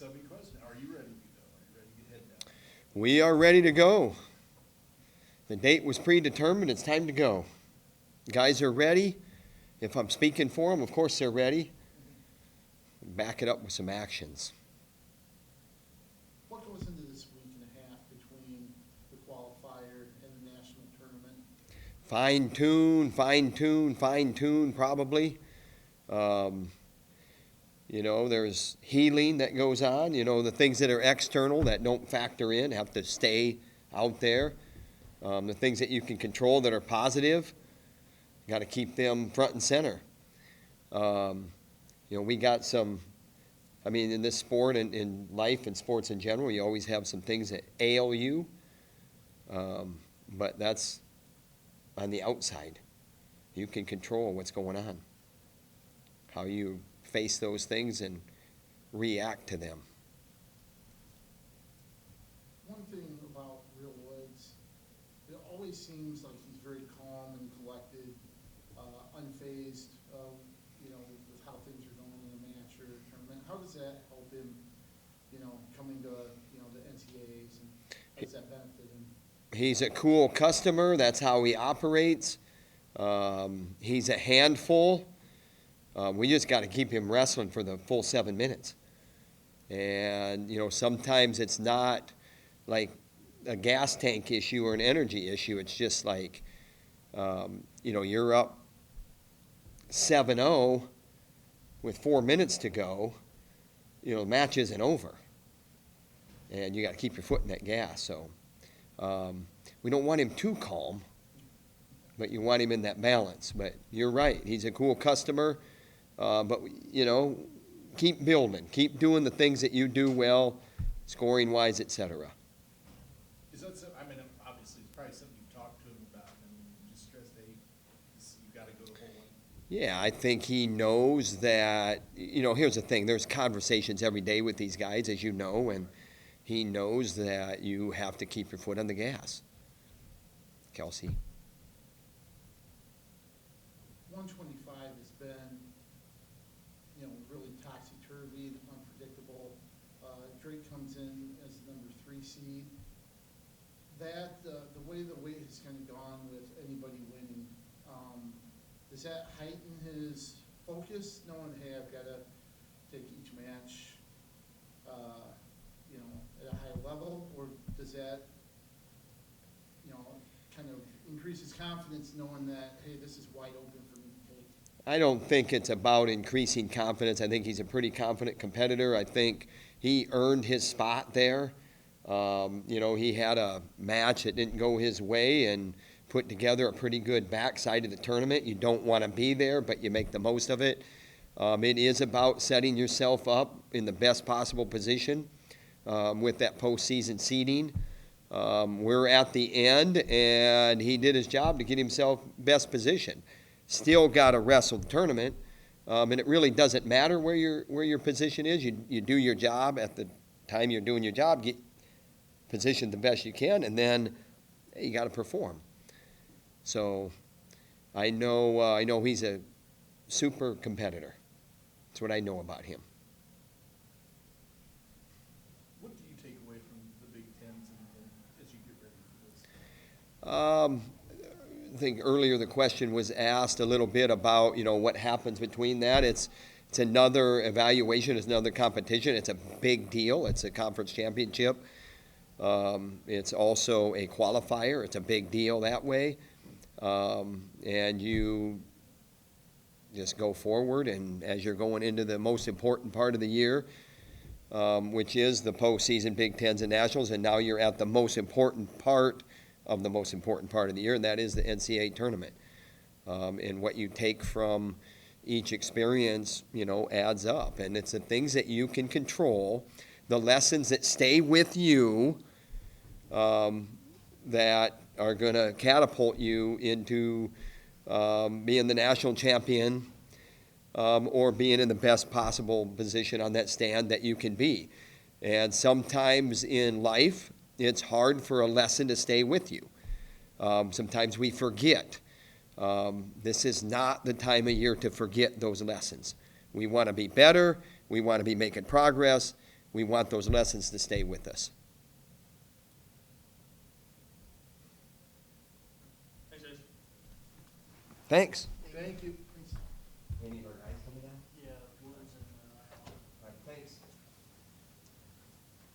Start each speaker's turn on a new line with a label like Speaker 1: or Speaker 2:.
Speaker 1: subby question. Are you ready to go? Are you ready to get head down?
Speaker 2: We are ready to go. The date was predetermined. It's time to go. Guys are ready. If I'm speaking for them, of course they're ready. Back it up with some actions.
Speaker 3: What goes into this week and a half between the qualifier and the national tournament?
Speaker 2: Fine tune, probably. There's healing that goes on. The things that are external that don't factor in have to stay out there. The things that you can control that are positive, you got to keep them front and center. We got some, in this sport and in life and sports in general, you always have some things that ail you, but that's on the outside. You can control what's going on, how you face those things and react to them.
Speaker 3: One thing about Real Woods, it always seems like he's very calm and collected, unfazed, with how things are going in a match or a tournament. How does that help him, coming to, the NCAAs, and how does that benefit him?
Speaker 2: He's a cool customer. That's how he operates. He's a handful. We just got to keep him wrestling for the full 7 minutes. And, sometimes it's not like a gas tank issue or an energy issue. It's just like, you're up 7-0 with 4 minutes to go. The match isn't over. And you got to keep your foot in that gas. So we don't want him too calm, but you want him in that balance. But you're right. He's a cool customer. But, keep building. Keep doing the things that you do well, scoring-wise, etc.
Speaker 1: Is that something, obviously, it's probably something you've talked to him about, and just stress that you've got to go the whole way.
Speaker 2: Yeah, I think he knows that, here's the thing. There's conversations every day with these guys, as you know, and he knows that you have to keep your foot on the gas. Kelsey?
Speaker 3: 125 has been, really topsy-turvy and unpredictable. Drake comes in as the number 3 seed. That, the way the weight has kind of gone with anybody winning, does that heighten his focus, knowing, hey, I've got to take each match, at a high level, or does that, kind of increase his confidence knowing that, hey, this is wide open for me to take?
Speaker 2: I don't think it's about increasing confidence. I think he's a pretty confident competitor. I think he earned his spot there. He had a match that didn't go his way and put together a pretty good backside of the tournament. You don't want to be there, but you make the most of it. It is about setting yourself up in the best possible position with that postseason seeding. We're at the end, and he did his job to get himself best position. Still got to wrestle the tournament, and it really doesn't matter where your position is. You do your job at the time you're doing your job, get positioned the best you can, and then you got to perform. So I know he's a super competitor. That's what I know about him.
Speaker 1: What do you take away from the Big Tens as you get ready for this?
Speaker 2: I think earlier the question was asked a little bit about, what happens between that. It's another evaluation. It's another competition. It's a big deal. It's a conference championship. It's also a qualifier. It's a big deal that way. And you just go forward, and as you're going into the most important part of the year, which is the postseason Big Tens and Nationals, and now you're at the most important part of the most important part of the year, and that is the NCAA tournament. And what you take from each experience, adds up. And it's the things that you can control, the lessons that stay with you, that are going to catapult you into being the national champion, or being in the best possible position on that stand that you can be. And sometimes in life, it's hard for a lesson to stay with you. Sometimes we forget. This is not the time of year to forget those lessons. We want to be better. We want to be making progress. we want those lessons to stay with us.
Speaker 4: Thanks, guys.
Speaker 2: Thanks.
Speaker 3: Thank you. Thanks.